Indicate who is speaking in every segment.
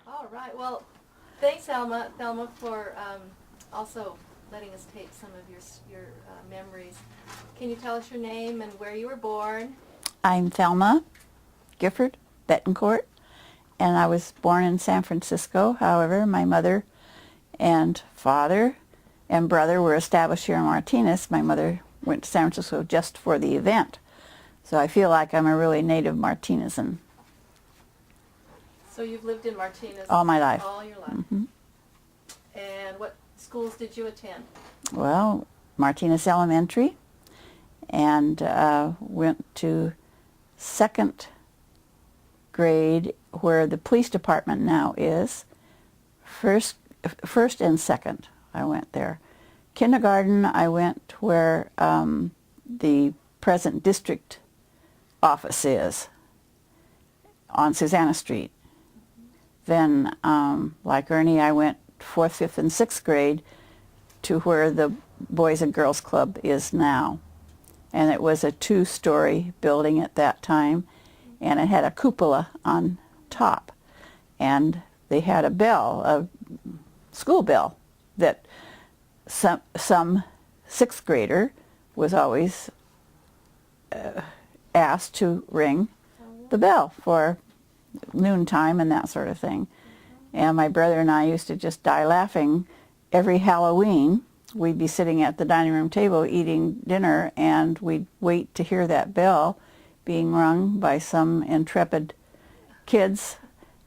Speaker 1: All right. Well, thanks, Thelma, for also letting us take some of your memories. Can you tell us your name and where you were born?
Speaker 2: I'm Thelma Gifford Bettencourt, and I was born in San Francisco. However, my mother and father and brother were established here in Martinez. My mother went to San Francisco just for the event. So I feel like I'm a really native Martinezan.
Speaker 1: So you've lived in Martinez
Speaker 2: all my life.
Speaker 1: All your life.
Speaker 2: Mm-hmm.
Speaker 1: And what schools did you attend?
Speaker 2: Well, Martinez Elementary, and went to second grade where the police department now is. First and second I went there. Kindergarten I went where the present district office is on Susanna Street. Then, like Ernie, I went 4th, 5th, and 6th grade to where the Boys and Girls Club is now. And it was a 2-story building at that time, and it had a cupola on top. And they had a bell, a school bell, that some 6th grader was always asked to ring the bell for noontime and that sort of thing. And my brother and I used to just die laughing. Every Halloween, we'd be sitting at the dining room table eating dinner, and we'd wait to hear that bell being rung by some intrepid kids,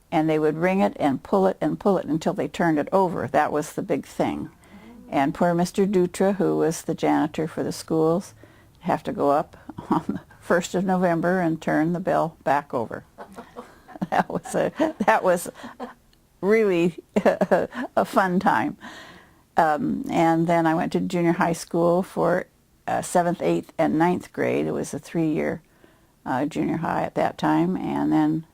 Speaker 2: and they would ring it and pull it until they turned it over. That was the big thing. And poor Mr. Dutra, who was the janitor for the schools, would have to go up on the 1st of November and turn the bell back over. That was really a fun time. And then I went to junior high school for 7th, 8th, and 9th grade. It was a 3-year junior high at that time. And then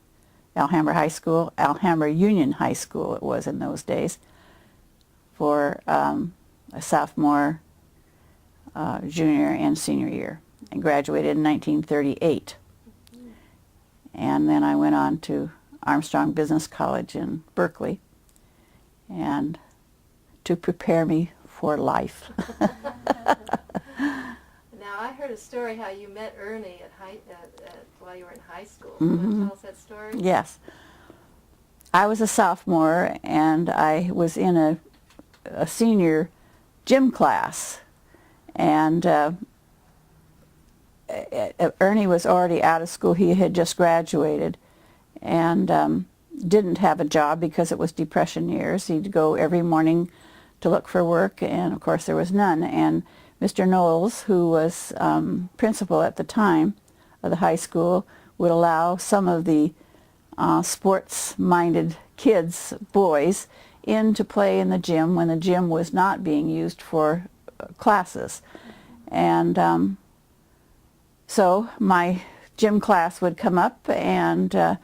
Speaker 2: Alhambra High School, Alhambra Union High School it was in those days, for a sophomore, junior, and senior year. And graduated in 1938. And then I went on to Armstrong Business College in Berkeley, and to prepare me for life.
Speaker 1: Now, I heard a story how you met Ernie while you were in high school.
Speaker 2: Mm-hmm.
Speaker 1: Can you tell us that story?
Speaker 2: Yes. I was a sophomore, and I was in a senior gym class, and Ernie was already out of school. He had just graduated, and didn't have a job because it was Depression years. He'd go every morning to look for work, and of course there was none. And Mr. Knowles, who was principal at the time of the high school, would allow some of the sports-minded kids, boys, in to play in the gym when the gym was not being used for classes. And so my gym class would come up, and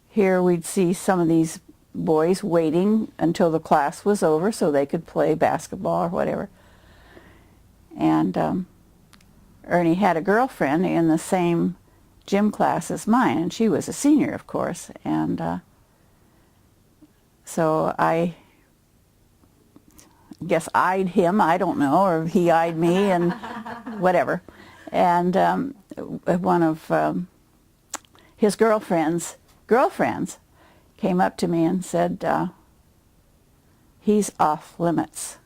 Speaker 2: here we'd see some of these boys waiting until the class was over so they could play basketball or whatever. And Ernie had a girlfriend in the same gym class as mine, and she was a senior, of course. And so I guess eyed him, I don't know, or he eyed me, and whatever. And one of his girlfriends came up to me and said, "He's off limits."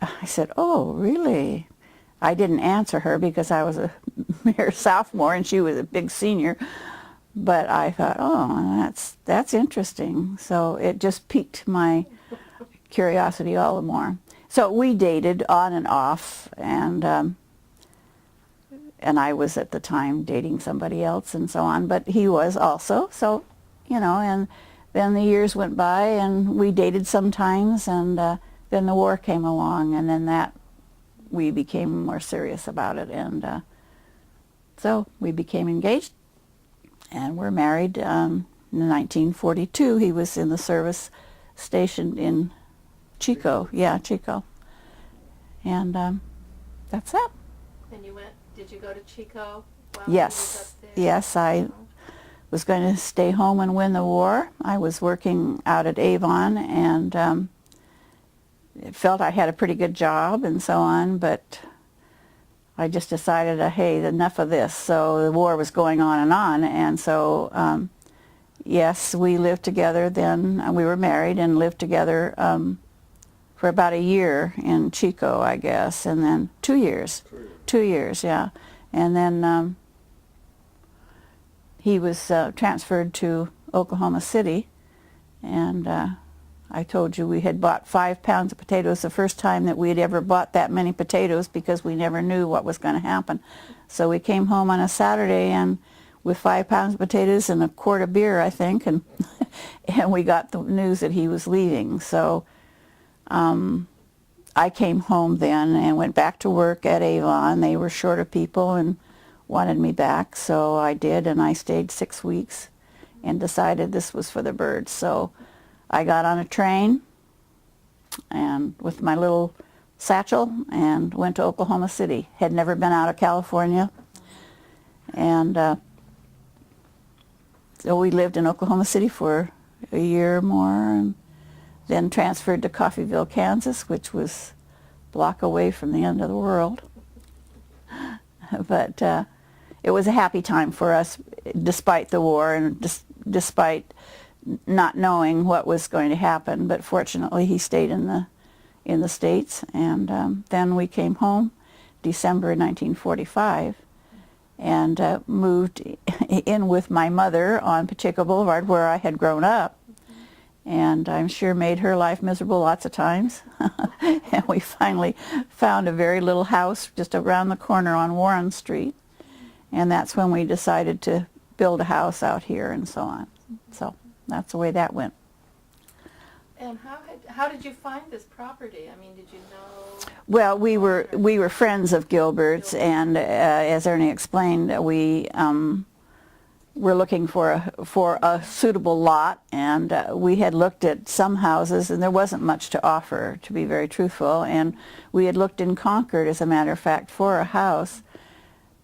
Speaker 2: I said, "Oh, really?" I didn't answer her because I was a mere sophomore and she was a big senior. But I thought, oh, that's interesting. So it just piqued my curiosity all the more. So we dated on and off, and I was at the time dating somebody else and so on, but he was also. So, you know, and then the years went by and we dated sometimes, and then the war came along, and then that we became more serious about it, and so we became engaged, and we're married in 1942. He was in the service stationed in Chico, Chico, and that's that.
Speaker 1: And did you go to Chico while
Speaker 2: Yes,
Speaker 1: he was up there?
Speaker 2: yes, I was going to stay home and win the war. I was working out at Avon and felt I had a pretty good job and so on, but I just decided, hey, enough of this. So the war was going on, and so yes, we lived together then. We were married and lived together for about a year in Chico, I guess, and then 2 years. 2 years, yeah. And then he was transferred to Oklahoma City, and I told you we had bought 5 pounds of potatoes, the first time that we had ever bought that many potatoes, because we never knew what was going to happen. So we came home on a Saturday and with 5 pounds of potatoes and a quart of beer, I think, and and we got the news that he was leaving. So I came home then and went back to work at Avon. They were short of people and wanted me back, so I did, and I stayed 6 weeks and decided this was for the birds. So I got on a train and with my little satchel and went to Oklahoma City. Had never been out of California, and so we lived in Oklahoma City for a year or more, and then transferred to Coffeyville, Kansas, which was a block away from the end of the world. But it was a happy time for us, despite the war and despite not knowing what was going to happen. But fortunately, he stayed in the States, and then we came home December 1945 and moved in with my mother on Pacheco Boulevard, where I had grown up. And I'm sure made her life miserable lots of times. And we finally found a very little house just around the corner on Warren Street. And that's when we decided to build a house out here and so on. So that's the way that went.
Speaker 1: And how did you find this property? I mean, did you know?
Speaker 2: Well, we were friends of Gilbert's, and as Ernie explained, we were looking for a suitable lot, and we had looked at some houses, and there wasn't much to offer, to be very truthful. And we had looked in Concord, as a matter of fact, for a house,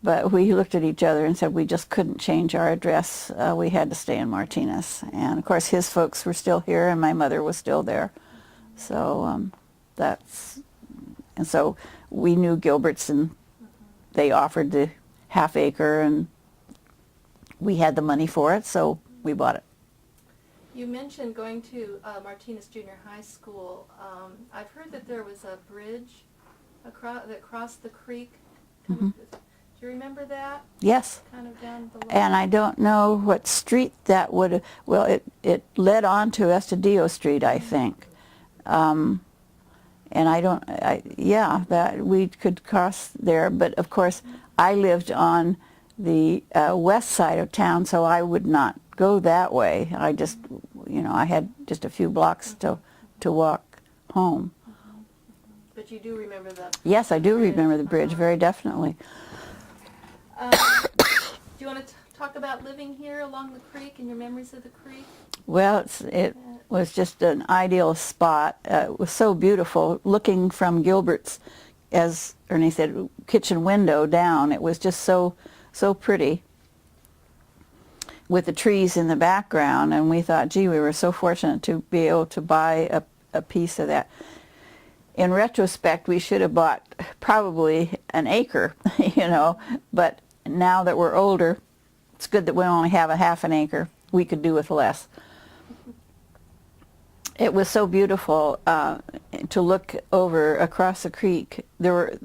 Speaker 2: but we looked at each other and said we just couldn't change our address. We had to stay in Martinez, and of course his folks were still here, and my mother was still there. So so we knew Gilbert's, and they offered the half acre, and we had the money for it, so we bought it.
Speaker 1: You mentioned going to Martinez Junior High School. I've heard that there was a bridge that crossed the creek.
Speaker 2: Mm-hmm.
Speaker 1: Do you remember that?
Speaker 2: Yes.
Speaker 1: Kind of down below.
Speaker 2: And I don't know what street that would have, well, it led on to Estudillo Street, I think. And that we could cross there, but of course I lived on the west side of town, so I would not go that way. I just, I had just a few blocks to walk home.
Speaker 1: But you do remember that?
Speaker 2: Yes, I do remember the bridge, very definitely.
Speaker 1: Do you want to talk about living here along the creek and your memories of the creek?
Speaker 2: Well, it was just an ideal spot. It was so beautiful, looking from Gilbert's, as Ernie said, kitchen window down. It was just so pretty with the trees in the background, and we thought, gee, we were so fortunate to be able to buy a piece of that. In retrospect, we should have bought probably an acre, but now that we're older, it's good that we only have a half an acre. We could do with less. It was so beautiful to look over across the creek. There were,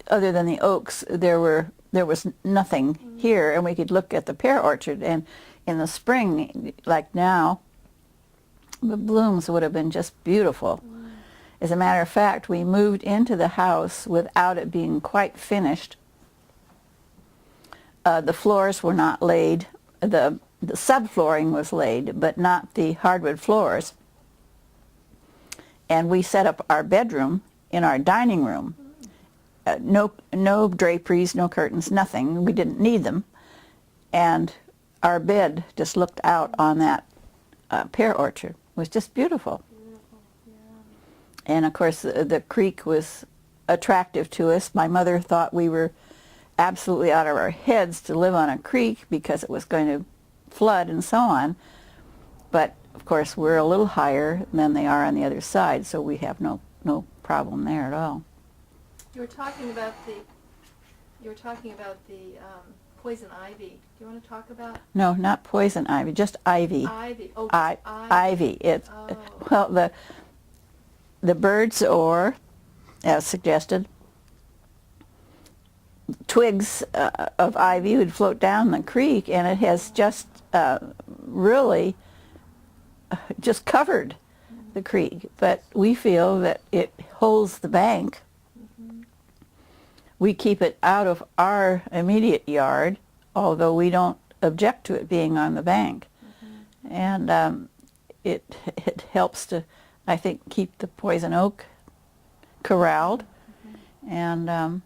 Speaker 2: other than the oaks, there was nothing here, and we could look at the pear orchard. And in the spring, like now, the blooms would have been just beautiful. As a matter of fact, we moved into the house without it being quite finished. The floors were not laid. The subflooring was laid, but not the hardwood floors. And we set up our bedroom in our dining room. No draperies, no curtains, nothing. We didn't need them. And our bed just looked out on that pear orchard. It was just beautiful. And of course the creek was attractive to us. My mother thought we were absolutely out of our heads to live on a creek because it was going to flood and so on. But of course, we're a little higher than they are on the other side, so we have no problem there at all.
Speaker 1: You were talking about the poison ivy. Do you want to talk about
Speaker 2: No, not poison ivy, just ivy.
Speaker 1: ivy? Oh,
Speaker 2: I,
Speaker 1: ivy.
Speaker 2: ivy. It's
Speaker 1: Oh.
Speaker 2: well, the birds, or as suggested, twigs of ivy would float down the creek, and it has just really just covered the creek. But we feel that it holds the bank.
Speaker 1: Mm-hmm.
Speaker 2: We keep it out of our immediate yard, although we don't object to it being on the bank.
Speaker 1: Mm-hmm.
Speaker 2: And it helps to, I think, keep the poison oak corralled. Mm-hmm. And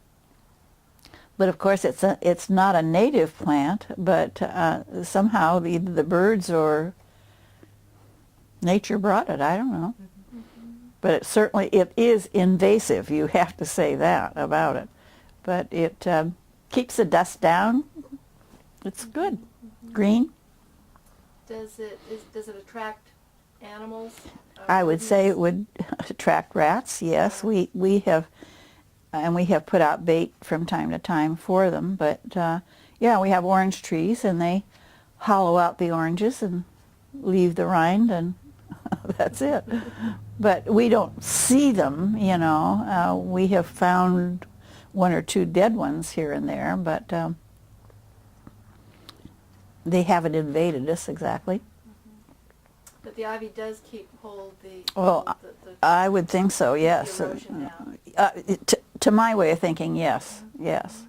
Speaker 2: but of course it's not a native plant, but somehow either the birds or nature brought it. I don't know.
Speaker 1: Mm-hmm.
Speaker 2: But it is invasive. You have to say that about it. But it keeps the dust down. It's good.
Speaker 1: Mm-hmm.
Speaker 2: Green.
Speaker 1: Does it attract animals?
Speaker 2: I would say it would attract rats. Yes,
Speaker 1: Yeah.
Speaker 2: we have, and we have put out bait from time to time for them. But yeah, we have orange trees, and they hollow out the oranges and leave the rind, and that's it. But we don't see them, you know. We have found one or two dead ones here and there, but they haven't invaded us exactly.
Speaker 1: Mm-hmm. But the ivy does hold the.
Speaker 2: Well,
Speaker 1: the
Speaker 2: I would think so. Yes.
Speaker 1: The erosion down.
Speaker 2: To my way of thinking, yes,
Speaker 1: Mm-hmm.
Speaker 2: yes.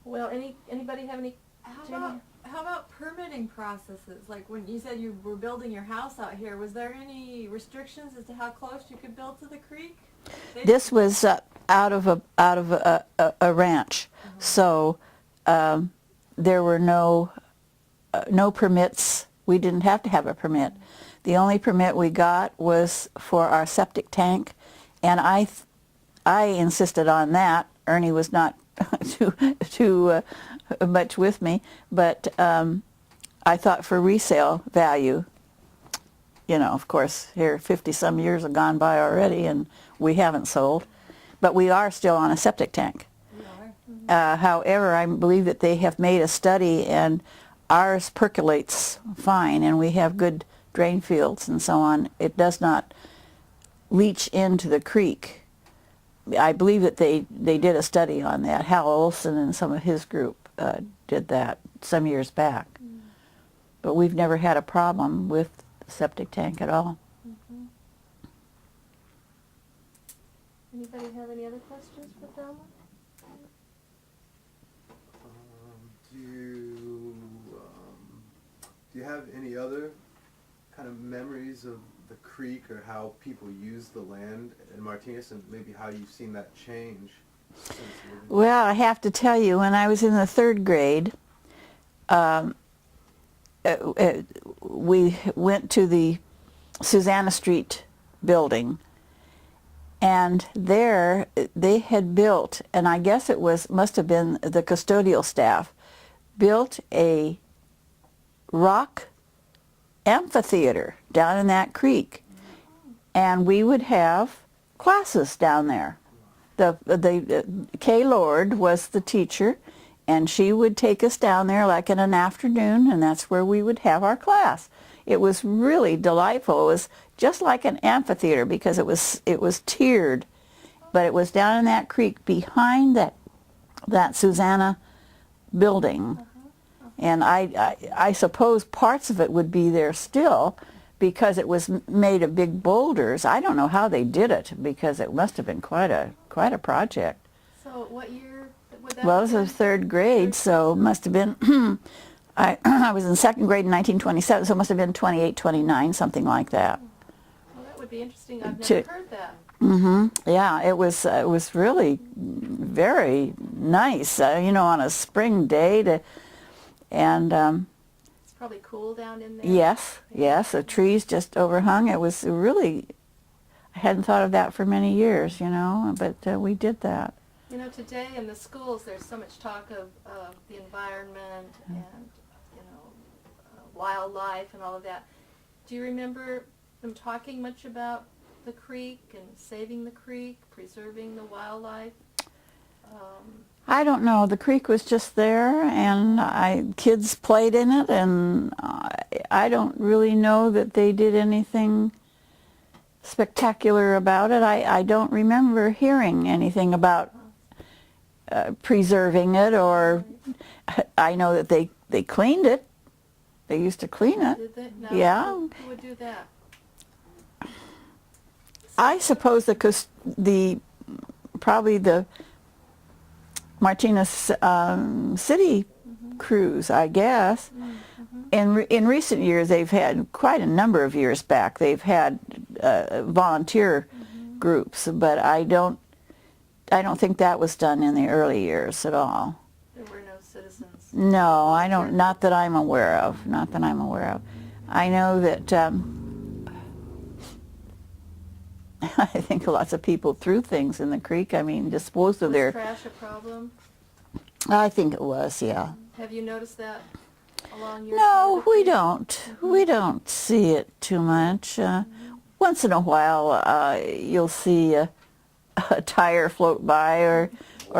Speaker 1: Well, anybody have any?
Speaker 3: How about permitting processes? Like when you said you were building your house out here, was there any restrictions as to how close you could build to the creek?
Speaker 2: This was out of a ranch,
Speaker 3: Mm-hmm.
Speaker 2: so there were no permits. We didn't have to have a permit. The only permit we got was for our septic tank, and I insisted on that. Ernie was not too much with me, but I thought for resale value, you know, of course, here 50-some years have gone by already, and we haven't sold, but we are still on a septic tank.
Speaker 3: You are? Mm-hmm.
Speaker 2: However, I believe that they have made a study, and ours percolates fine, and we have good drain fields and so on. It does not leach into the creek. I believe that they did a study on that. Hal Olson and some of his group did that some years back.
Speaker 1: Mm-hmm.
Speaker 2: But we've never had a problem with the septic tank at all.
Speaker 1: Mm-hmm. Anybody have any other questions for Thelma?
Speaker 4: Do you have any other kind of memories of the creek or how people use the land in Martinez, and maybe how you've seen that change since living?
Speaker 2: Well, I have to tell you, when I was in the 3rd grade, we went to the Susanna Street building, and there they had built, and I guess it must have been the custodial staff, built a rock amphitheater down in that creek, and we would have classes down there. Kay Lord was the teacher, and she would take us down there like in an afternoon, and that's where we would have our class. It was really delightful. It was just like an amphitheater because it was tiered, but it was down in that creek behind that Susanna building. And I suppose parts of it would be there still because it was made of big boulders. I don't know how they did it because it must have been quite a project.
Speaker 1: So what year would that
Speaker 2: Well, it
Speaker 1: have
Speaker 2: was
Speaker 1: been?
Speaker 2: the 3rd grade, so it must have been, I was in 2nd grade in 1927, so it must have been 28, 29, something like that.
Speaker 1: Well, that would be interesting. I've
Speaker 2: To-
Speaker 1: never heard that.
Speaker 2: Yeah, it was really very nice, you know, on a spring day and
Speaker 1: It's probably cool down in there.
Speaker 2: yes, the trees just overhung. It was really, I hadn't thought of that for many years, you know, but we did that.
Speaker 1: You know, today in the schools there's so much talk of the environment and wildlife and all of that. Do you remember them talking much about the creek and saving the creek, preserving the wildlife?
Speaker 2: I don't know. The creek was just there, and kids played in it, and I don't really know that they did anything spectacular about it. I don't remember hearing anything about preserving it, or I know that they cleaned it. They used to clean it.
Speaker 1: Did they? No.
Speaker 2: Yeah.
Speaker 1: Who would do that?
Speaker 2: I suppose that probably the Martinez city crews, I guess. In recent years, they've had quite a number of years back. They've had volunteer groups, but I don't think that was done in the early years at all.
Speaker 1: There were no citizens.
Speaker 2: No, I don't. Not that I'm aware of. Not that I'm aware of. I know that I think lots of people threw things in the creek. I mean, disposed of
Speaker 1: Was
Speaker 2: their.
Speaker 1: trash a problem?
Speaker 2: I think it was, yeah.
Speaker 1: Have you noticed that along your
Speaker 2: No,
Speaker 1: side of the
Speaker 2: we
Speaker 1: creek?
Speaker 2: don't. We don't see it too much. Once in a while, you'll see a tire float by, or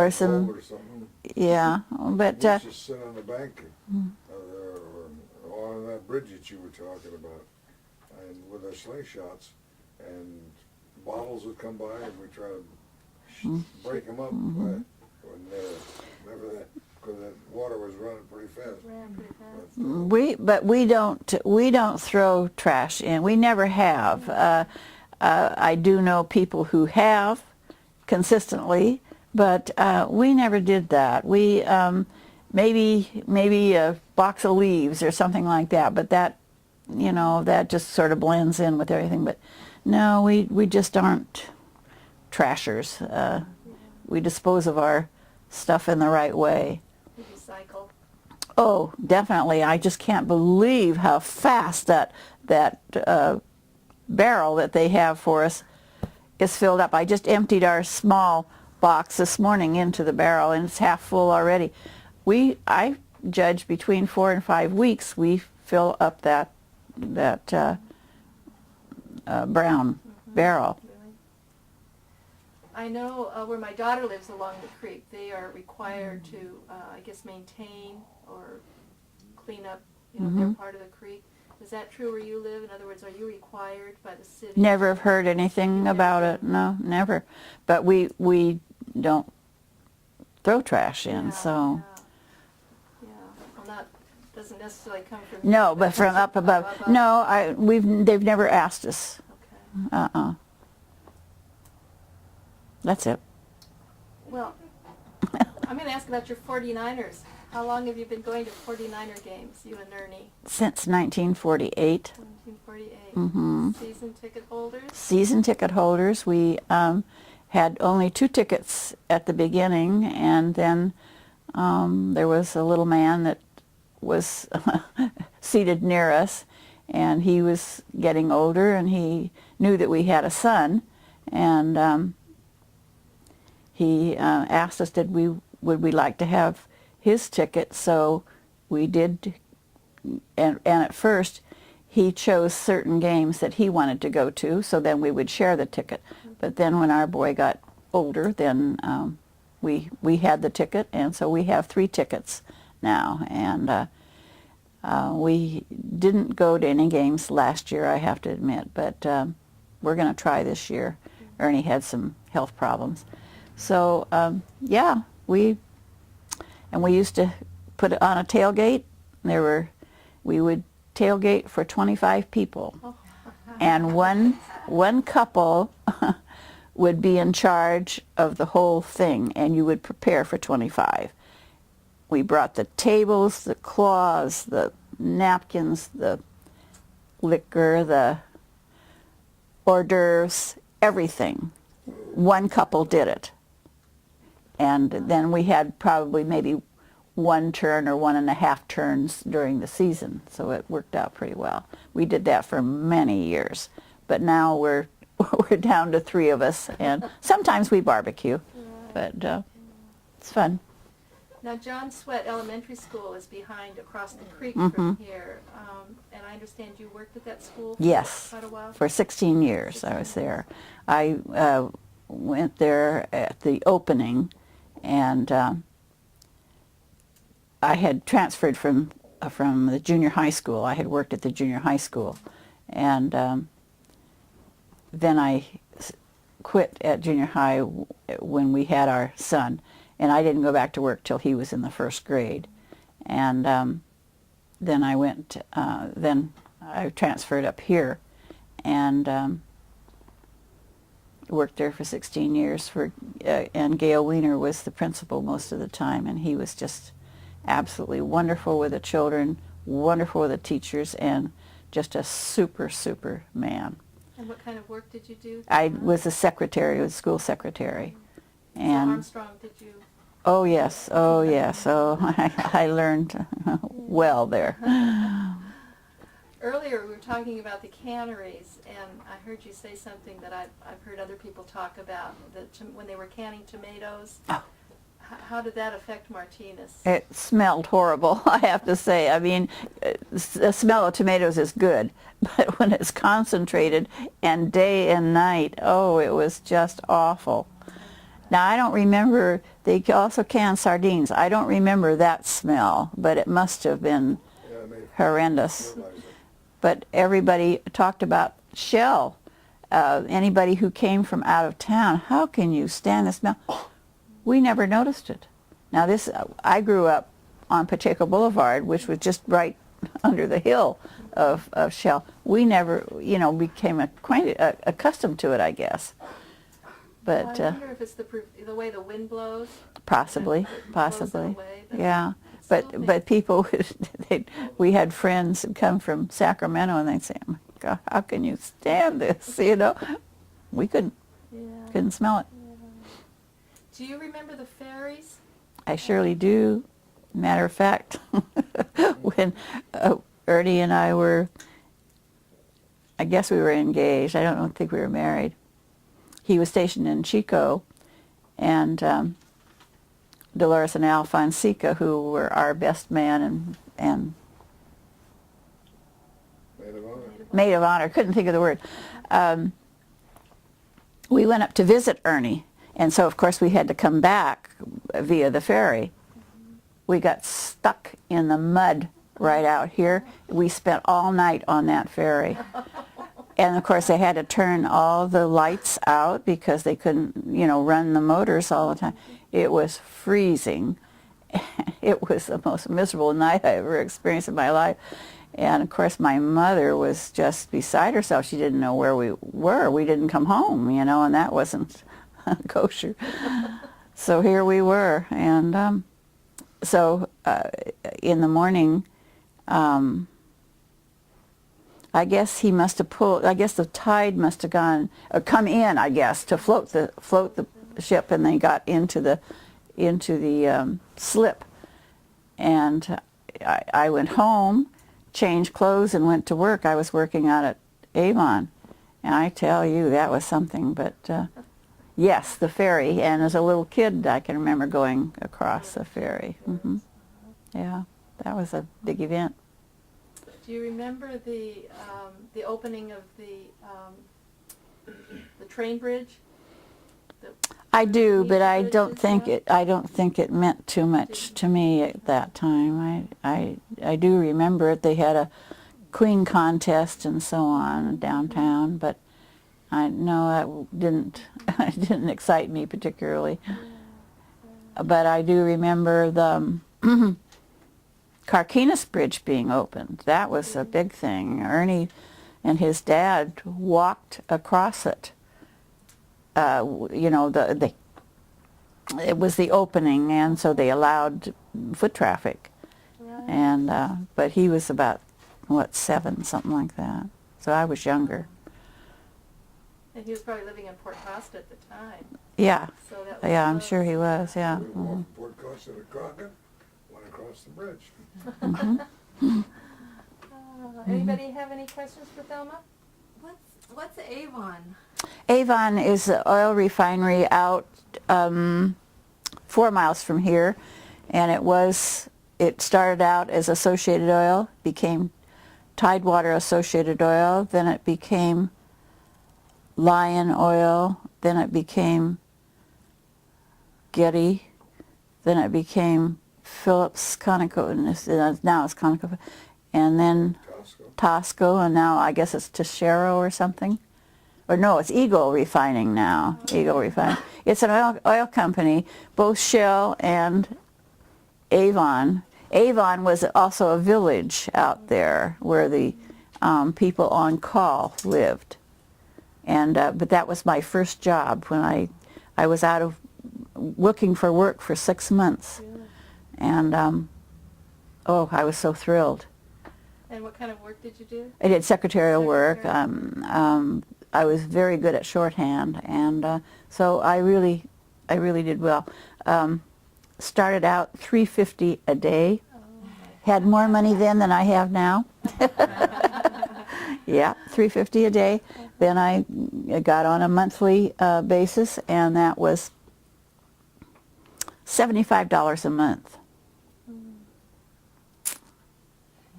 Speaker 2: some,
Speaker 5: Or something.
Speaker 2: yeah. But
Speaker 5: We used to sit on the bank or on that bridge that you were talking about, and with our slingshots, and bottles would come by, and we try to break them up. Never that, because that water was running pretty fast.
Speaker 1: Ran pretty fast.
Speaker 2: we don't throw trash in. We never have. I do know people who have consistently, but we never did that. We maybe a box of leaves or something like that, but that that just sort of blends in with everything. But no, we just aren't trashers. We dispose of our stuff in the right way.
Speaker 1: You recycle.
Speaker 2: Oh, definitely. I just can't believe how fast that barrel that they have for us is filled up. I just emptied our small box this morning into the barrel, and it's half full already. I judge between 4 and 5 weeks we fill up that brown barrel.
Speaker 1: Really? I know where my daughter lives along the creek, they are required to, I guess, maintain or clean up, their part of the creek. Is that true where you live? In other words, are you required by the city?
Speaker 2: Never have heard anything about it. No, never. But we don't throw trash in, so.
Speaker 1: Yeah. Well, that doesn't necessarily come from.
Speaker 2: No, but from up above. No, they've never asked us.
Speaker 1: Okay.
Speaker 2: That's it.
Speaker 1: Well, I'm going to ask about your 49ers. How long have you been going to 49er games, you and Ernie?
Speaker 2: Since 1948.
Speaker 1: 1948.
Speaker 2: Mm-hmm.
Speaker 1: Season ticket holders?
Speaker 2: Season ticket holders. We had only 2 tickets at the beginning, and then there was a little man that was seated near us, and he was getting older, and he knew that we had a son, and he asked us would we like to have his ticket. So we did, and at first he chose certain games that he wanted to go to, so then we would share the ticket. But then when our boy got older, then we had the ticket, and so we have 3 tickets now. And we didn't go to any games last year, I have to admit, but we're going to try this year. Ernie had some health problems. So yeah, we used to put it on a tailgate. We would tailgate for 25 people, and one couple would be in charge of the whole thing, and you would prepare for 25. We brought the tables, the cloths, the napkins, the liquor, the hors d'oeuvres, everything. One couple did it. And then we had probably maybe 1 turn or 1.5 turns during the season, so it worked out pretty well. We did that for many years, but now we're down to 3 of us, and sometimes we barbecue, but it's fun.
Speaker 1: Now, John Sweat Elementary School is behind, across the creek
Speaker 2: Mhm.
Speaker 1: from here, and I understand you worked at that school for
Speaker 2: Yes.
Speaker 1: quite a while?
Speaker 2: For 16 years I was there. I went there at the opening, and I had transferred from the junior high school. I had worked at the junior high school, and then I quit at junior high when we had our son, and I didn't go back to work till he was in the first grade. And then I went. Then I transferred up here, and worked there for 16 years. And Gail Weiner was the principal most of the time, and he was just absolutely wonderful with the children, wonderful with the teachers, and just a super, super man.
Speaker 1: And what kind of work did you do?
Speaker 2: I was a secretary, was school secretary.
Speaker 1: So
Speaker 2: And
Speaker 1: Armstrong, did you?
Speaker 2: oh yes, oh yes, oh I learned well there.
Speaker 1: Earlier we were talking about the canneries, and I heard you say something that I've heard other people talk about, when they were canning tomatoes.
Speaker 2: Oh.
Speaker 1: How did that affect Martinez?
Speaker 2: It smelled horrible, I have to say. I mean, the smell of tomatoes is good, but when it's concentrated and day and night, oh, it was just awful. Now, I don't remember, they also can sardines. I don't remember that smell, but it must have been
Speaker 5: Yeah, they
Speaker 2: horrendous.
Speaker 5: fertilize it.
Speaker 2: But everybody talked about shell. Anybody who came from out of town, how can you stand the smell? We never noticed it. Now I grew up on Pacheco Boulevard, which was just right under the hill of shell. We never, became accustomed to it, I guess. But
Speaker 1: I wonder if it's the way the wind blows.
Speaker 2: possibly,
Speaker 1: It blows
Speaker 2: possibly,
Speaker 1: that way,
Speaker 2: yeah.
Speaker 1: still
Speaker 2: But people, we had friends who come from Sacramento, and they'd say, "Oh my God, how can you stand this?" We couldn't smell it.
Speaker 1: Do you remember the ferries?
Speaker 2: I surely do. Matter of fact, when Ernie and I were, I guess we were engaged. I don't think we were married. He was stationed in Chico, and Dolores and Al Fonseca, who were our best man and
Speaker 5: Maid of honor.
Speaker 2: maid of honor, couldn't think of the word. We went up to visit Ernie, and so of course we had to come back via the ferry. We got stuck in the mud right out here. We spent all night on that ferry. And of course they had to turn all the lights out because they couldn't, run the motors all the time. It was freezing. It was the most miserable night I ever experienced in my life. And of course my mother was just beside herself. She didn't know where we were. We didn't come home, and that wasn't kosher. So here we were. And so in the morning, I guess he must have pulled. I guess the tide must have come in. I guess to float the ship, and they got into the slip. And I went home, changed clothes, and went to work. I was working out at Avon, and I tell you that was something. But yes, the ferry. And as a little kid, I can remember going across the ferry. Mm-hmm. Yeah, that was a big event.
Speaker 1: Do you remember the opening of the train bridge?
Speaker 2: I do, but I
Speaker 1: Bridges,
Speaker 2: don't think
Speaker 1: yeah?
Speaker 2: it meant too much to me at that time. I do remember it. They had a queen contest and so on downtown, but that didn't excite me particularly. But I do remember the Carquinez Bridge being opened. That was a big thing. Ernie and his dad walked across it. It was the opening, and so they allowed foot traffic.
Speaker 1: Right.
Speaker 2: And but he was about 7, something like that. So I was younger.
Speaker 1: And he was probably living in Port Costa at the time.
Speaker 2: Yeah,
Speaker 1: So that was
Speaker 2: yeah, I'm
Speaker 1: close.
Speaker 2: sure he was. Yeah.
Speaker 5: We walked from Port Costa to Crockett, went across the bridge.
Speaker 1: Anybody have any questions for Thelma?
Speaker 3: What's Avon?
Speaker 2: Avon is an oil refinery out 4 miles from here, And it started out as Associated Oil, became Tidewater Associated Oil, then it became Lion Oil, then it became Getty, then it became Phillips Conoco, and now it's Conoco, and then Tosco, and now I guess it's Teixeira or something. Or no, it's Eagle Refining now. Eagle Refining. It's an oil company, both Shell and Avon. Avon was also a village out there where the people on call lived. And but that was my first job when I was out of looking for work for 6 months.
Speaker 1: Really?
Speaker 2: And oh, I was so thrilled.
Speaker 1: And what kind of work did you do?
Speaker 2: I did secretarial work.
Speaker 1: Secretarial.
Speaker 2: I was very good at shorthand, and so I really did well. Started out $3.50 a day.
Speaker 1: Oh,
Speaker 2: Had more money then than I have now. Yeah, $3.50 a day. Then I got on a monthly basis, and that was $75 a month.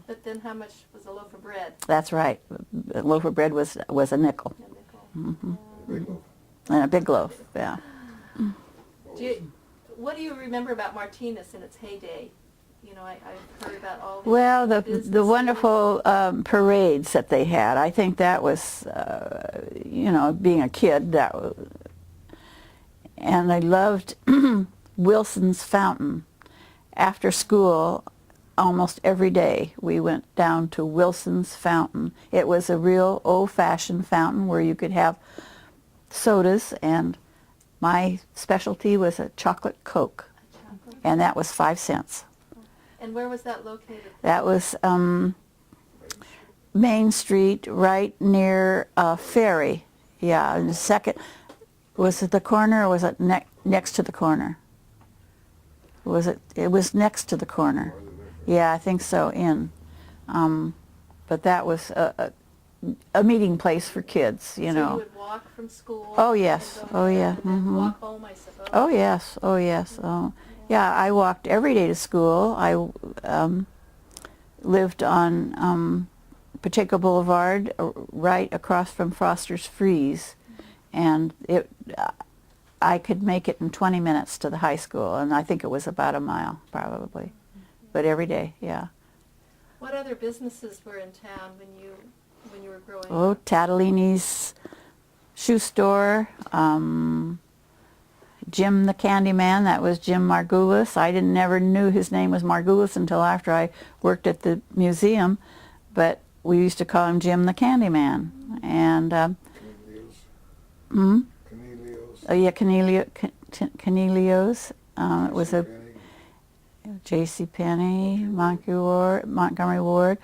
Speaker 1: But then how much was a loaf of bread?
Speaker 2: That's right. A loaf of bread was a nickel.
Speaker 1: A nickel.
Speaker 2: Mm-hmm.
Speaker 5: Big loaf.
Speaker 2: And a big loaf, yeah.
Speaker 1: What do you remember about Martinez in its heyday? You know, I've heard about all the
Speaker 2: Well, the
Speaker 1: businesses.
Speaker 2: wonderful parades that they had, I think that was, you know, being a kid, and I loved Wilson's Fountain. After school, almost every day, we went down to Wilson's Fountain. It was a real old-fashioned fountain where you could have sodas, and my specialty was a chocolate Coke, and that was 5 cents.
Speaker 1: And where was that located?
Speaker 2: That was Main Street, right near Ferry. Yeah, and the second, was it the corner or was it next to the corner? It was next to the corner. Yeah, I think so, but that was a meeting place for kids, you know.
Speaker 1: So you would walk from school?
Speaker 2: Oh, yes.
Speaker 1: And go
Speaker 2: Oh,
Speaker 1: there
Speaker 2: yeah.
Speaker 1: and then
Speaker 2: Mhm.
Speaker 1: walk home, I suppose?
Speaker 2: Oh, yes. Oh, yes. Oh. Yeah, I walked every day to school. I lived on Pacheco Boulevard, right across from Foster's Freeze, and I could make it in 20 minutes to the high school, and I think it was about a mile, probably. But every day, yeah.
Speaker 1: What other businesses were in town when you were growing
Speaker 2: Oh,
Speaker 1: up?
Speaker 2: Tatalini's shoe store, Jim the Candyman, that was Jim Margulis. I never knew his name was Margulis until after I worked at the museum, but we used to call him Jim the Candyman. And
Speaker 5: Cornelius.
Speaker 2: oh yeah, Cornelius. It was a J.C. Penney, Montgomery Ward.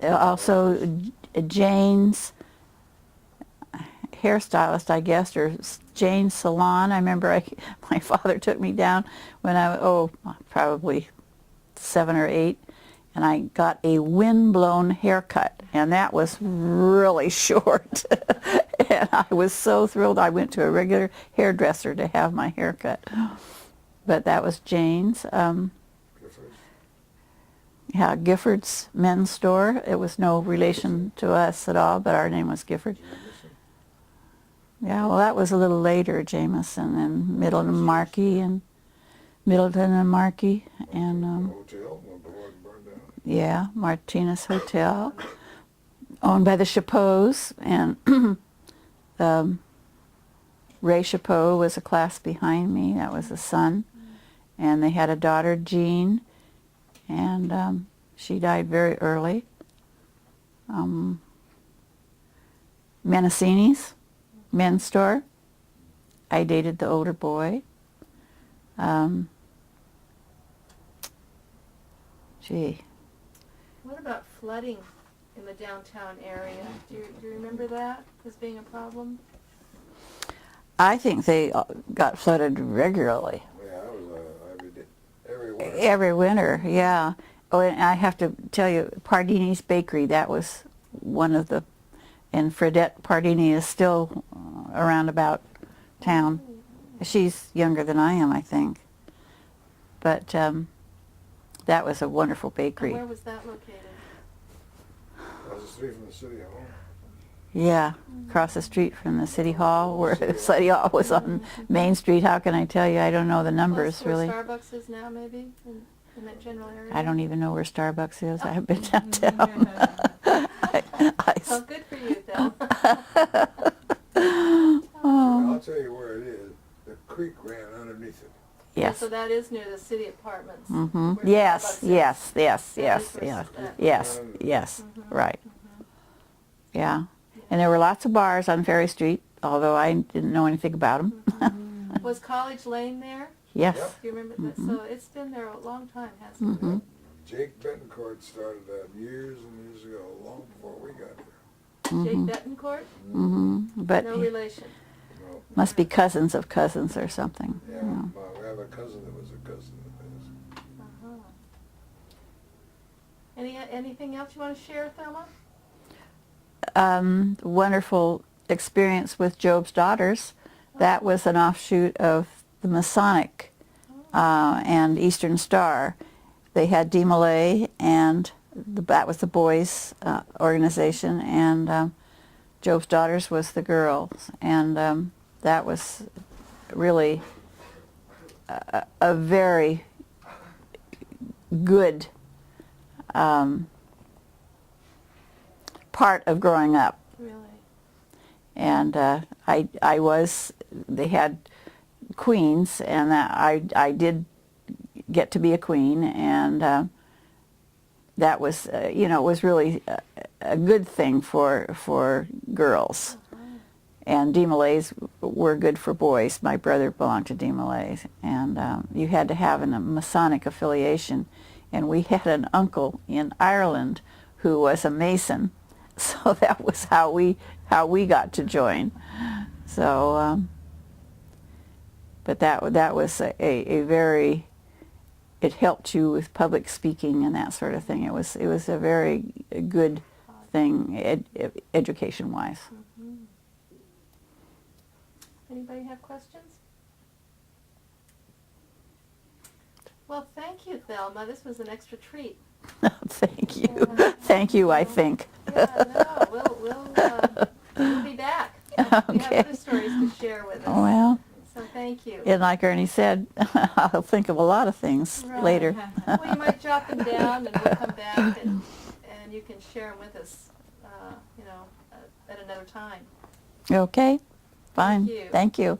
Speaker 2: Also Jane's hairstylist, I guess, or Jane's Salon. I remember my father took me down when I was, probably 7 or 8, and I got a windblown haircut, and that was really short. And I was so thrilled. I went to a regular hairdresser to have my hair cut. But that was Jane's. Yeah, Gifford's men's store. It was no relation to us at all, but our name was Gifford. Yeah, well, that was a little later, Jameson and Middleton and Markey, and
Speaker 5: Hotel when the Lord burned down.
Speaker 2: yeah, Martinez Hotel, owned by the Chapeaus, and Ray Chapeau was a class behind me. That was the son, and they had a daughter, Jean, and she died very early. Menacini's men's store. I dated the older boy.
Speaker 1: What about flooding in the downtown area? Do you remember that as being a problem?
Speaker 2: I think they got flooded regularly.
Speaker 5: Yeah, I was every winter.
Speaker 2: Every winter, yeah. Oh, and I have to tell you, Pardini's Bakery, that was one of the, and Fredette Pardini is still around about town. She's younger than I am, I think. But that was a wonderful
Speaker 1: And
Speaker 2: bakery.
Speaker 1: where was that located?
Speaker 5: Across the street from the city hall.
Speaker 2: Yeah, across the street from the city hall, where the city hall was on Main Street. How can I tell you? I don't know the numbers
Speaker 1: Close to
Speaker 2: really.
Speaker 1: where Starbucks is now, maybe, in that general area?
Speaker 2: I don't even know where Starbucks is. I have been downtown.
Speaker 1: Oh, good for you, Phil.
Speaker 5: I'll tell you where it is. The creek ran underneath it.
Speaker 2: Yes.
Speaker 1: So that is near the city apartments.
Speaker 2: Mm-hmm.
Speaker 1: where
Speaker 2: Yes,
Speaker 1: Starbucks is.
Speaker 2: yes, yes,
Speaker 1: That
Speaker 2: yes,
Speaker 1: is where
Speaker 2: yes,
Speaker 1: that-
Speaker 2: yes,
Speaker 5: Mhm.
Speaker 2: yes, right. Yeah. And there were lots of bars on Ferry Street, although I didn't know anything about them.
Speaker 1: Was College Lane there?
Speaker 2: Yes.
Speaker 5: Yep.
Speaker 1: Do you remember that? So it's been there a long time, hasn't it?
Speaker 2: Mm-hmm.
Speaker 5: Jake Bettencourt started that years and years ago, long before we got here.
Speaker 1: Jake Bettencourt?
Speaker 2: Mm-hmm. But
Speaker 1: No relation.
Speaker 5: No,
Speaker 2: must be cousins of cousins or something.
Speaker 5: yeah,
Speaker 2: you know.
Speaker 5: well, we have a cousin that was a cousin of his.
Speaker 1: Uh-huh. Anything else you want to share, Thelma?
Speaker 2: Wonderful experience with Job's Daughters. That was an offshoot of the Masonic and Eastern Star. They had Dee Malay, and that was the boys' organization, and Job's Daughters was the girls. And that was really a very good part of growing up.
Speaker 1: Really?
Speaker 2: And they had queens, and I did get to be a queen, and that was, it was really a good thing for girls. And Dee Malays were good for boys. My brother belonged to Dee Malays, and you had to have a Masonic affiliation. And we had an uncle in Ireland who was a Mason, so that was how we got to join. So, but that was a very, it helped you with public speaking and that sort of thing. It was a very good thing, education-wise.
Speaker 1: Anybody have questions? Well, thank you, Thelma. This was an extra treat.
Speaker 2: Thank you. Thank you, I think.
Speaker 1: Yeah, no, we'll be back. We have
Speaker 2: Okay.
Speaker 1: other stories to share with us.
Speaker 2: Well,
Speaker 1: So thank you.
Speaker 2: and like Ernie said, I'll think of a lot lot
Speaker 1: Right.
Speaker 2: later.
Speaker 1: Well, you might jot them down, and we'll come back, and you can share them with us, at another time.
Speaker 2: Okay, fine.
Speaker 1: you.
Speaker 2: Thank you.